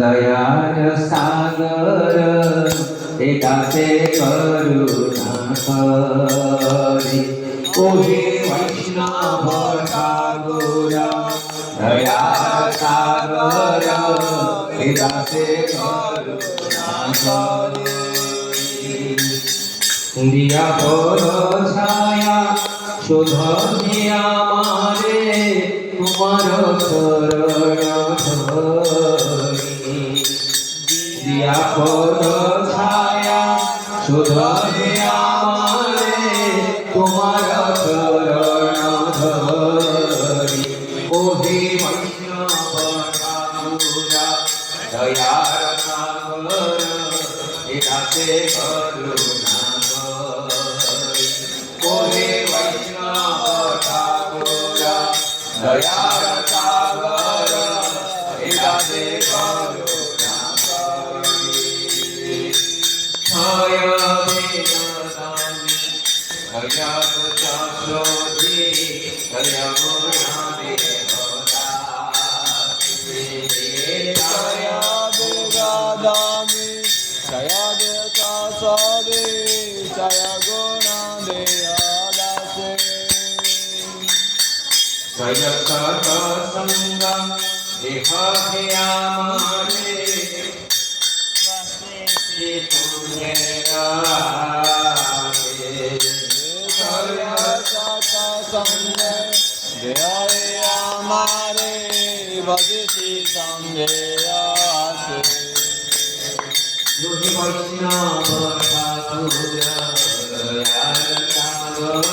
दयार सागर एकासे करुणा करी ओहे वैष्णव ठाकुर दयार सागर एकासे करुणा करी दिया बड़ छाया शोध दिया मारे तुम्हार शरण धरी दिया बड़ छाया शोध दिया मारे तुम्हार शरण धरी ओहे वैष्णव ठाकुर दयार सागर एकासे करुणा ओहे वैष्णव ठाकुर दयार सागर एकासे करुणा करी छय वेददानी भयत चक्षुषी जय गुणादेवदासी छय वेददानी जय देवदासी जय गुणादेवदासी जय सत्संग देह ध्यामाने बसे पुण्य राहे जय सत्संग देह ध्यामाने बसे संगे आसे योगी वैष्णव ठाकुर दयार सागर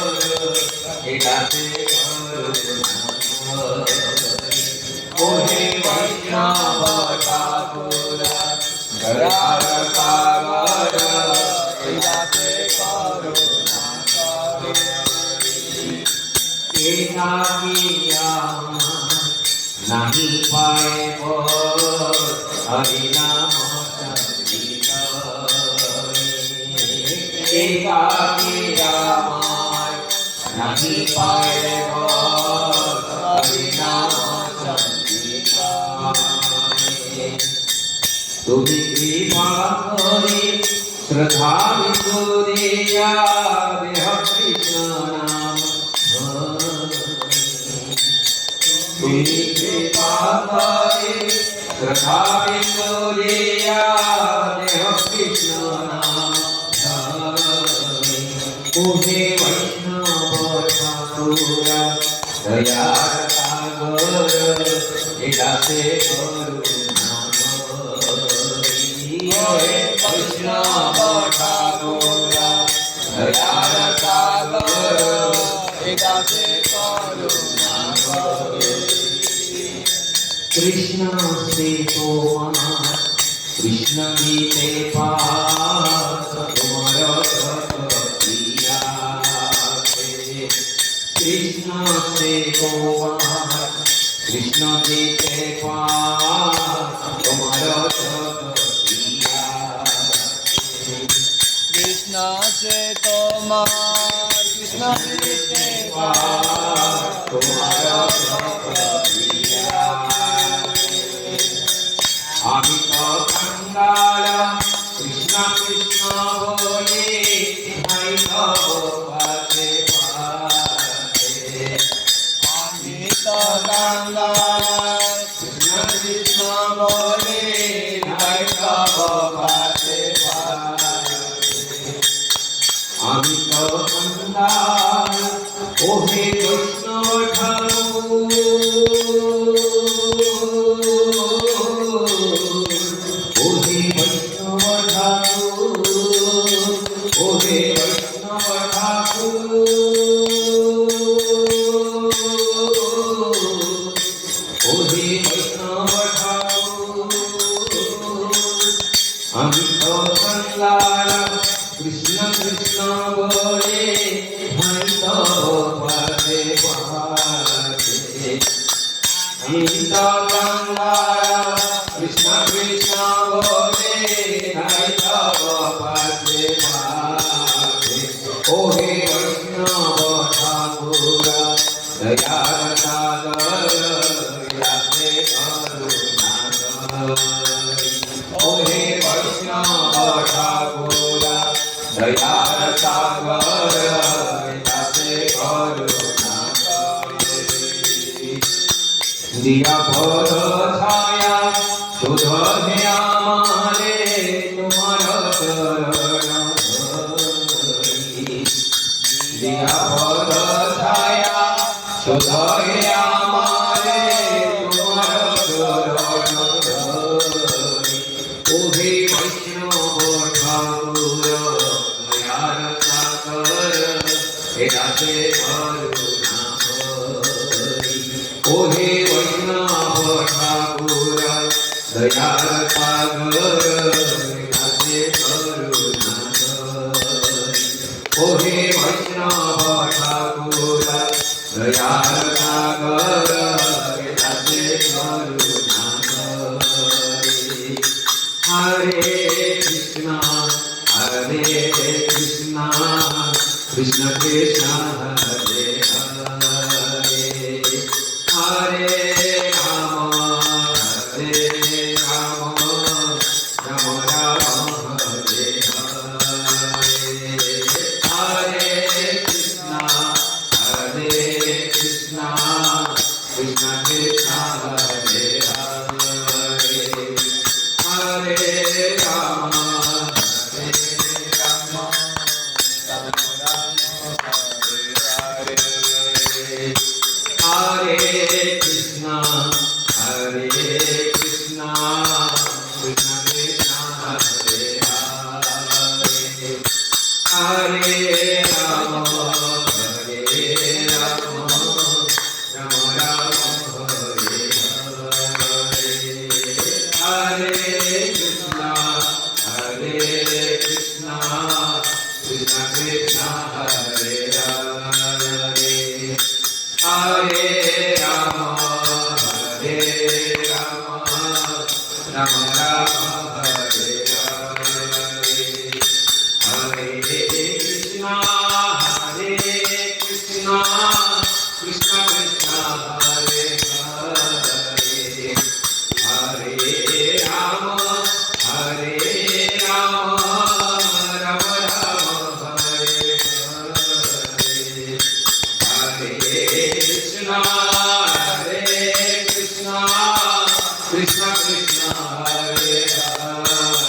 एकासे ओहे वैष्णव ठाकुर दयार सागर एकासे करुणा करी एकाकिया नहीं पाए हरि नाम संगीत एकाकिया नहीं पाए हरि नाम संगीत तुम्ही कृपा करी श्रद्धा विशुद्धिया देह कृष्ण नाम तुम्ही कृपा करी श्रद्धा विशुद्धिया देह कृष्ण नाम ओहे वैष्णव ठाकुर दयार सागर एकासे करुणा करी ओहे वैष्णव ठाकुर दयार सागर एकासे करुणा करी कृष्ण से तोमार कृष्ण गीते पास तुम्हारा कृष्ण से तोमार कृष्ण गीते पास तुम्हारा कृष्ण से तोमार कृष्ण गीते पास तुम्हारा আমি তো कंगाल कृष्ण कृष्ण बोले भाई पासे पासे আমি তো कंगाल कृष्ण कृष्ण बोले भाई पासे पासे আমি তো कंगाल ओहे वैष्णव ठाकुर ओहे वैष्णव ठाकुर ओहे वैष्णव ठाकुर আমি তো कंगाल कृष्ण कृष्ण बोले भाई तो पासे पासे আমি তো कंगाल कृष्ण कृष्ण बोले भाई तो पासे पासे ओहे वैष्णव ठाकुर दयार सागर एकासे करुणा পদ ছায়া শুধ হে আমারে তোমার চরণ ধরি দিয়া পদ ছায়া শুধ হে আমারে তোমার চরণ ধরি ওহে বৈষ্ণব ঠাকুর দয়ার সাগর হে দাসে করুণা করি ওহে বৈষ্ণব ঠাকুর দয়ার সাগর হে দাসে করুণা করি ওহে বৈষ্ণব ঠাকুর দয়ার সাগর হে দাসে করুণা করি হরে Krishna Krishna Krishna Hare Hare Hare Ram Ram Ram Hare Hare Hare Krishna Krishna Krishna Hare Hare Hare Ram Hare Krishna, Hare Krishna, Krishna Krishna, Hare Hare, Hare Rama, Hare Rama, Rama Rama, Hare Hare, Hare Krishna, Hare Krishna, Krishna Krishna, Hare Hare. Hare Rama, Hare Rama, Rama Rama, Hare Hare, Hare Krishna, Hare Krishna, Krishna Krishna, Hare Hare, Hare Rama, Hare Rama, Rama Rama, Hare Hare. Hare Krishna, Hare Krishna, Krishna Krishna, Hare Hare,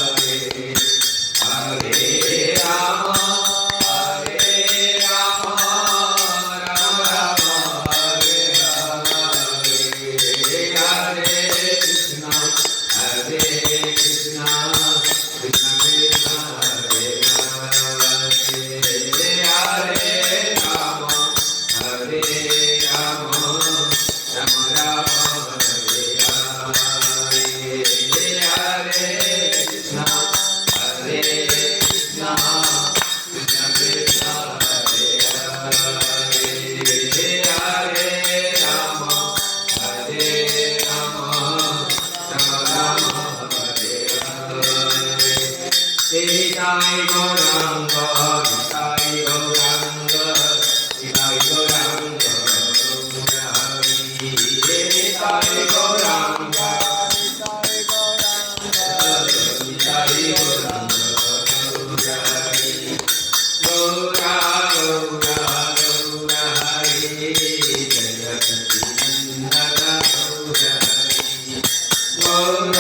Hare Rama, Hare Rama, Rama Rama, Hare Hare, Hare Krishna, Hare Krishna, Krishna Krishna, Hare Hare, Hare Rama, Hare Rama, Rama Rama, Hare Hare, Hare Krishna, Hare Krishna, Krishna Krishna, Hare Hare, Hare Rama, Hare Rama, Rama Rama, Hare Hare. Nitai Gauranga, Nitai Gauranga, Nitai Gauranga, Nitai Gauranga, Nitai Gauranga, Gaura, Gaura, Gaura, Hari, Jaya Sachi Nandana, Gaura, Hari, Gaura.